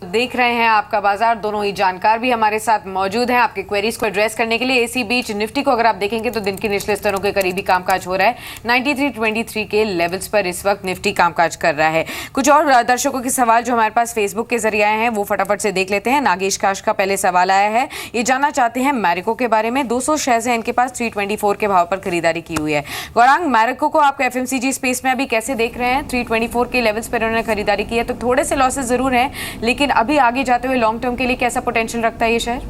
देख रहे हैं आपका बाजार। दोनों ही जानकार भी हमारे साथ मौजूद हैं आपके क्वेरीज को एड्रेस करने के लिए। इसी बीच निफ्टी को अगर आप देखेंगे तो दिन के निचले स्तरों के करीबी कामकाज हो रहा है। 9323 के लेवल्स पर इस वक्त निफ्टी कामकाज कर रहा है। कुछ और दर्शकों के सवाल जो हमारे पास फेसबुक के जरिए आए हैं वो फटाफट से देख लेते हैं। नागेश काश का पहले सवाल आया है, ये जानना चाहते हैं मैरिको के बारे में। 200 शेयर्स हैं इनके पास, 324 के भाव पर खरीदारी की हुई है। गौरांग, मैरिको को आपका एफएमसीजी स्पेस में अभी कैसे देख रहे हैं? 324 के लेवल्स पर उन्होंने खरीदारी की है तो थोड़े से लॉसेस जरूर हैं, लेकिन अभी आगे जाते हुए लॉन्ग टर्म के लिए कैसा पोटेंशियल रखता है ये शेयर?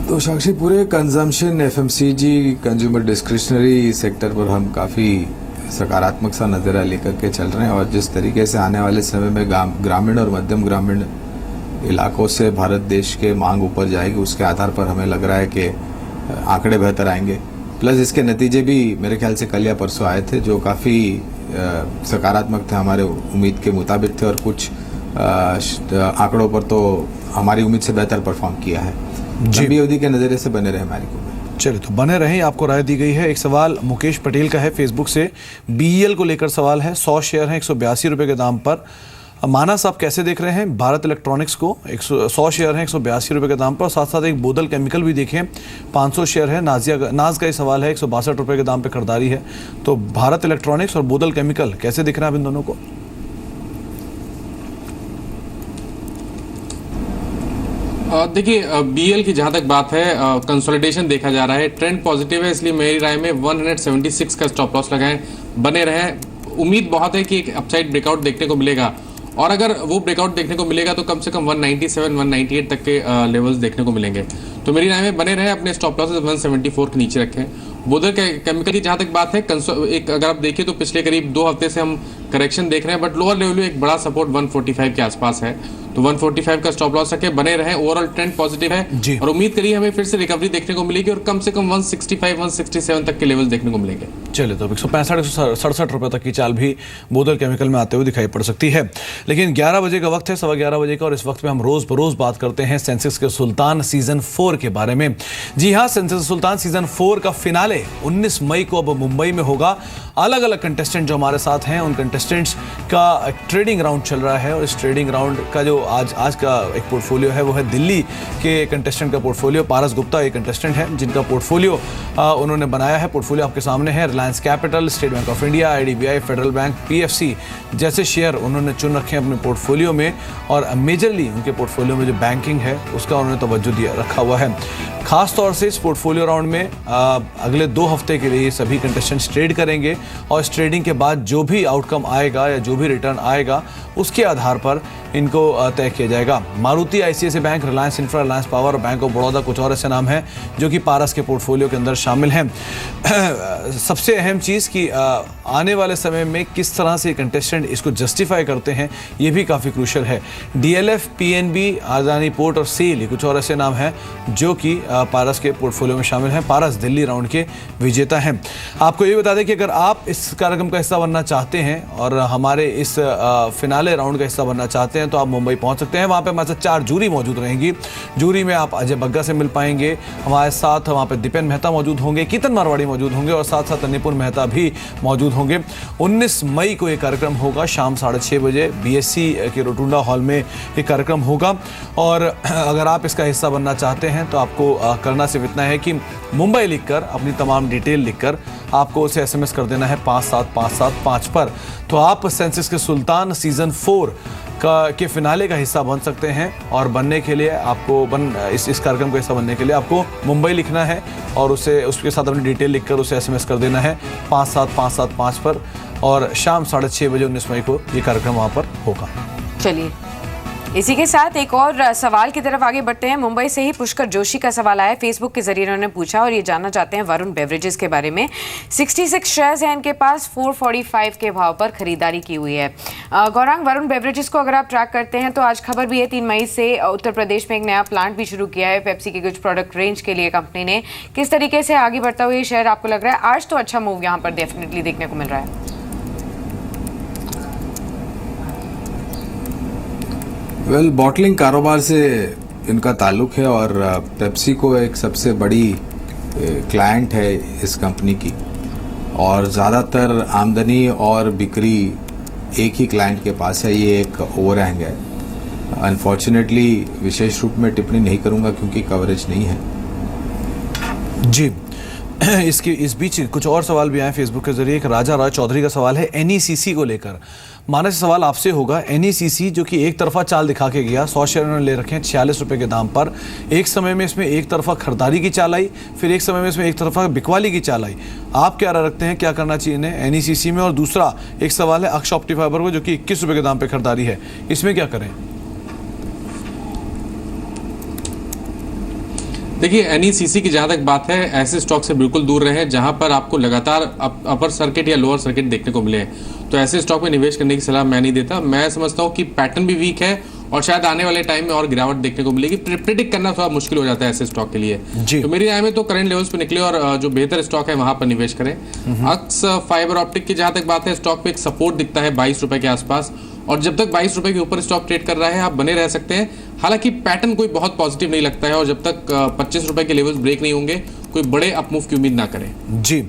तो साक्षी, पूरे consumption FMCG consumer discretionary sector पर हम काफ़ी सकारात्मक सा नज़रिया लेकर के चल रहे हैं और जिस तरीके से आने वाले समय में ग्रामीण और मध्यम ग्रामीण इलाकों से भारत देश के मांग ऊपर जाएगी, उसके आधार पर हमें लग रहा है कि आंकड़े बेहतर आएंगे। प्लस इसके नतीजे भी मेरे ख्याल से कल या परसों आए थे जो काफ़ी सकारात्मक थे, हमारे उम्मीद के मुताबिक थे और कुछ आंकड़ों पर तो हमारी उम्मीद से बेहतर परफॉर्म किया है। लंबी अवधि के नज़रिए से बने रहे मैरिको में। चलिए, तो बने रहें, आपको राय दी गई है। एक सवाल मुकेश पटेल का है फेसबुक से, बीईएल को लेकर सवाल है। 100 शेयर हैं 182 रुपये के दाम पर। मानस, आप कैसे देख रहे हैं भारत इलेक्ट्रॉनिक्स को? 100 शेयर हैं 182 रुपये के दाम पर। साथ साथ एक बोदल केमिकल भी देखें, 500 शेयर है। नाज का ही सवाल है, 162 रुपये के दाम पर खरीदारी है। तो भारत इलेक्ट्रॉनिक्स और बोदल केमिकल कैसे दिख रहे हैं आप इन दोनों को? देखिए, बीएल की जहां तक बात है, कंसोलिडेशन देखा जा रहा है, ट्रेंड पॉजिटिव है, इसलिए मेरी राय में 176 का स्टॉप लॉस लगाएं, बने रहें। उम्मीद बहुत है कि एक अपसाइड ब्रेकआउट देखने को मिलेगा और अगर वो ब्रेकआउट देखने को मिलेगा तो कम से कम 197 198 तक के लेवल्स देखने को मिलेंगे। तो मेरी राय में बने रहे, अपने स्टॉप लॉसेस 174 के नीचे रखें। बोदल केमिकल की जहां तक बात है, एक अगर आप देखिए तो पिछले करीब 2 हफ्ते से हम करेक्शन देख रहे हैं, बट लोअर लेवल में एक बड़ा सपोर्ट 145 के आसपास है, तो 145 का स्टॉप लॉस रखे, बने रहे। ओवरऑल ट्रेंड पॉजिटिव है और उम्मीद करिए हमें फिर से रिकवरी देखने को मिलेगी और कम से कम 165 167 तक के लेवल्स देखने को मिलेंगे। चलिए, तो 165 167 रुपये तक की चाल भी बोदल केमिकल में आते हुए दिखाई पड़ सकती है। लेकिन 11 बजे का वक्त है, 11:15 बजे का, और इस वक्त में हम रोज बरोज बात करते हैं सेंसेक्स के सुल्तान सीजन 4 के बारे में। जी हाँ, सेंसेक्स सुल्तान सीजन 4 का फिनाले 19 मई को अब मुंबई में होगा। अलग अलग कंटेस्टेंट जो हमारे साथ हैं, उन कंटेस्टेंट्स का ट्रेडिंग राउंड चल रहा है और इस ट्रेडिंग राउंड का जो आज का एक पोर्टफोलियो है वो है दिल्ली के कंटेस्टेंट का पोर्टफोलियो। पारस गुप्ता एक कंटेस्टेंट है जिनका पोर्टफोलियो उन्होंने बनाया है। पोर्टफोलियो आपके सामने है। Reliance capital, state bank of India, IDBI, federal bank, PFC जैसे शेयर उन्होंने चुन रखे हैं अपने पोर्टफोलियो में और मेजरली उनके पोर्टफोलियो में जो बैंकिंग है उसका उन्होंने तवज्जो दिया रखा हुआ है। खास तौर से इस पोर्टफोलियो राउंड में अगले 2 हफ्ते के लिए सभी कंटेस्टेंट्स ट्रेड करेंगे और इस ट्रेडिंग के बाद जो भी आउटकम आएगा या जो भी रिटर्न आएगा उसके आधार पर इनको तय किया जाएगा। Maruti, ICICI bank, Reliance infra, Reliance power, bank of Baroda, कुछ और ऐसे नाम हैं जो कि पारस के पोर्टफोलियो के अंदर शामिल हैं। सबसे अहम चीज़ कि आने वाले समय में किस तरह से कंटेस्टेंट इसको जस्टिफाई करते हैं ये भी काफ़ी क्रूशल है। डीएलएफ, पीएनबी, अदानी पोर्ट और सेल, ये कुछ और ऐसे नाम हैं जो कि पारस के पोर्टफोलियो में शामिल हैं। पारस दिल्ली राउंड के विजेता हैं। आपको ये बता दें कि अगर आप इस कार्यक्रम का हिस्सा बनना चाहते हैं और हमारे इस फिनाले राउंड का हिस्सा बनना चाहते हैं तो आप मुंबई पहुंच सकते हैं। वहाँ पे हमारे साथ 4 जूरी मौजूद रहेंगी। जूरी में आप अजय बग्गा से मिल पाएंगे, हमारे साथ वहाँ पे दीपेन मेहता मौजूद होंगे, कीर्तन मारवाड़ी मौजूद होंगे और साथ साथ निपुण मेहता भी मौजूद होंगे। 19 मई को ये कार्यक्रम होगा, शाम 6:30 बजे बीएससी के रोटुंडा हॉल में ये कार्यक्रम होगा। और अगर आप इसका हिस्सा बनना चाहते हैं तो आपको करना सिर्फ इतना है कि मुंबई लिखकर अपनी तमाम डिटेल लिखकर आपको उसे एसएमएस कर देना है 57575 पर। तो आप सेंसेक्स के सुल्तान सीजन 4 के फिनाले का हिस्सा बन सकते हैं और बनने के लिए आपको इस कार्यक्रम का हिस्सा बनने के लिए आपको मुंबई लिखना है और उसके साथ अपनी डिटेल लिखकर उसे एसएमएस कर देना है 57575 पर और शाम 6:30 बजे 19 मई को ये कार्यक्रम वहाँ पर होगा। चलिए, इसी के साथ एक और सवाल की तरफ आगे बढ़ते हैं। मुंबई से ही पुष्कर जोशी का सवाल आया, फेसबुक के जरिए उन्होंने पूछा और ये जानना चाहते हैं वरुण बेवरेजेस के बारे में। 66 शेयर्स हैं इनके पास, 445 के भाव पर खरीदारी की हुई है। गौरांग, वरुण बेवरेजेस को अगर आप ट्रैक करते हैं तो आज खबर भी है 3 मई से उत्तर प्रदेश में एक नया प्लांट भी शुरू किया है पेप्सी के कुछ प्रोडक्ट रेंज के लिए कंपनी ने। किस तरीके से आगे बढ़ता हुआ ये शेयर आपको लग रहा है? आज तो अच्छा मूव यहाँ पर डेफिनेटली देखने को मिल रहा है। बॉटलिंग कारोबार से इनका ताल्लुक है और पेप्सी को एक सबसे बड़ी क्लाइंट है इस कंपनी की और ज़्यादातर आमदनी और बिक्री एक ही क्लाइंट के पास है, ये एक ओवरहैंग है। अनफॉर्चुनेटली विशेष रूप में टिप्पणी नहीं करूंगा क्योंकि कवरेज नहीं है। जी, इस बीच कुछ और सवाल भी आए फेसबुक के जरिए। एक राजा राज चौधरी का सवाल है NECC को लेकर। मानस सवाल आपसे होगा, NECC जो कि एक तरफा चाल दिखा के गया, 100 शेयर उन्होंने ले रखे हैं 46 रुपए के दाम पर। एक समय में इसमें एक तरफा खरीदारी की चाल आई, फिर एक समय में इसमें एक तरफा बिकवाली की चाल आई। आप क्या राय रखते हैं, क्या करना चाहिए इन्हें NECC में? और दूसरा एक सवाल है अक्ष ऑप्टी फाइबर को, जो कि 21 रुपए के दाम पर खरीदारी है, इसमें क्या करें? देखिए, NECC की जहां तक बात है, ऐसे स्टॉक से बिल्कुल दूर रहे जहां पर आपको लगातार अपर सर्किट या लोअर सर्किट देखने को मिले। तो ऐसे स्टॉक में निवेश करने की सलाह मैं नहीं देता। मैं समझता हूं कि पैटर्न भी वीक है और शायद आने वाले टाइम में और गिरावट देखने को मिलेगी। प्रिडिक्ट करना थोड़ा मुश्किल हो जाता है ऐसे स्टॉक के लिए। तो मेरी राय में तो करंट लेवल्स पे निकले और जो बेहतर स्टॉक है वहां पर निवेश करें। अक्स फाइबर ऑप्टिक की जहां तक बात है, स्टॉक पे एक सपोर्ट दिखता है 22 रुपए के आसपास, और जब तक 22 रुपए के ऊपर स्टॉक ट्रेड कर रहा है आप बने रह सकते हैं। हालांकि पैटर्न कोई बहुत पॉजिटिव नहीं लगता है, और जब तक 25 रुपए के लेवल्स ब्रेक नहीं होंगे कोई बड़े अपमूव की उम्मीद ना करें। जी,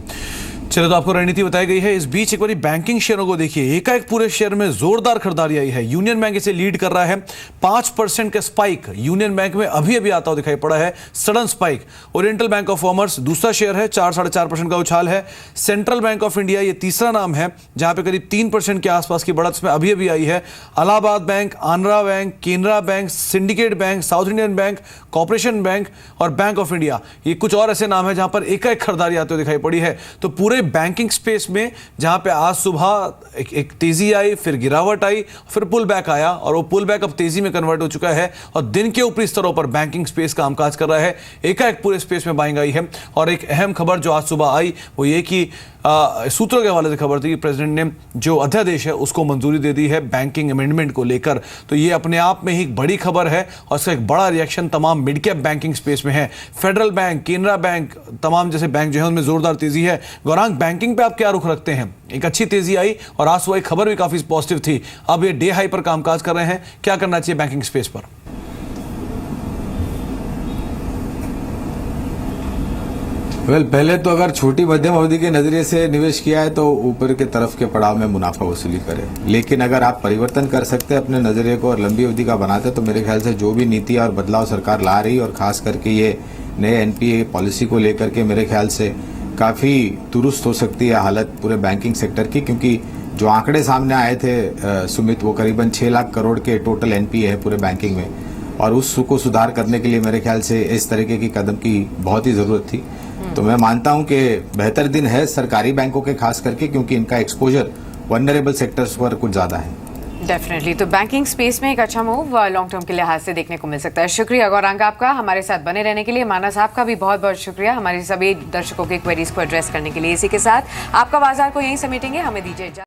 चलो, तो आपको रणनीति बताई गई है। इस बीच एक बार बैंकिंग शेयरों को देखिए, एकाएक पूरे शेयर में जोरदार खरीदारी आई है। यूनियन बैंक इसे लीड कर रहा है, 5% का स्पाइक यूनियन बैंक में अभी अभी आता हुआ दिखाई पड़ा है, sudden spike. Oriental bank of commerce दूसरा शेयर है, 4-4.5% का उछाल है। सेंट्रल बैंक ऑफ इंडिया ये तीसरा नाम है, जहां पे करीब 3% के आसपास की बढ़त में अभी अभी आई है। Allahabad bank, Andhra bank, Canara bank, syndicate bank, south Indian bank, corporation bank और बैंक ऑफ इंडिया, ये कुछ और ऐसे नाम है जहां पर एकाएक खरीदारी आते हुए दिखाई पड़ी है। तो पूरे बैंकिंग स्पेस में जहां पे आज सुबह एक तेजी आई, फिर गिरावट आई, फिर पुल बैक आया, और वो पुल बैक अब तेजी में कन्वर्ट हो चुका है और दिन के ऊपरी स्तरों पर बैंकिंग स्पेस कामकाज कर रहा है। एकाएक पूरे स्पेस में बाइंग आई है। और एक अहम खबर जो आज सुबह आई वो ये कि सूत्रों के हवाले से खबर थी कि प्रेसिडेंट ने जो अध्यादेश है उसको मंजूरी दे दी है बैंकिंग अमेंडमेंट को लेकर। तो ये अपने आप में ही एक बड़ी खबर है और इसका एक बड़ा रिएक्शन तमाम मिड कैप बैंकिंग स्पेस में है। फेडरल बैंक, केनरा बैंक, तमाम जैसे बैंक जो है उनमें जोरदार तेजी है। गौरांग, बैंकिंग पे आप क्या रुख रखते हैं? एक अच्छी तेजी आई और आज सुबह खबर भी काफी पॉजिटिव थी, अब ये डे हाई पर कामकाज कर रहे हैं, क्या करना चाहिए बैंकिंग स्पेस पर? पहले तो अगर छोटी मध्यम अवधि के नजरिए से निवेश किया है तो ऊपर के तरफ के पड़ाव में मुनाफा वसूली करें। लेकिन अगर आप परिवर्तन कर सकते हैं अपने नजरिए को और लंबी अवधि का बनाते, तो मेरे ख्याल से जो भी नीति और बदलाव सरकार ला रही, और खास करके ये नए NPA पॉलिसी को लेकर के, मेरे ख्याल से काफी दुरुस्त हो सकती है हालत पूरे बैंकिंग सेक्टर की। क्योंकि जो आंकड़े सामने आए थे सुमित, वो करीबन 6 लाख करोड़ के टोटल NPA है पूरे बैंकिंग में, और उसको सुधार करने के लिए मेरे ख्याल से इस तरीके की कदम की बहुत ही जरूरत थी। तो मैं मानता हूं कि बेहतर दिन है सरकारी बैंकों के, खास करके क्योंकि इनका एक्सपोजर वनरेबल सेक्टर्स पर कुछ ज्यादा है। डेफिनेटली, तो बैंकिंग स्पेस में एक अच्छा मूव लॉन्ग टर्म के लिहाज से देखने को मिल सकता है। शुक्रिया गौरांग आपका हमारे साथ बने रहने के लिए। मानस आपका भी बहुत बहुत शुक्रिया हमारे सभी दर्शकों के क्वेरीज को एड्रेस करने के लिए। इसी के साथ आपका बाजार को यहीं समेटेंगे, हमें दीजिए इजाजत।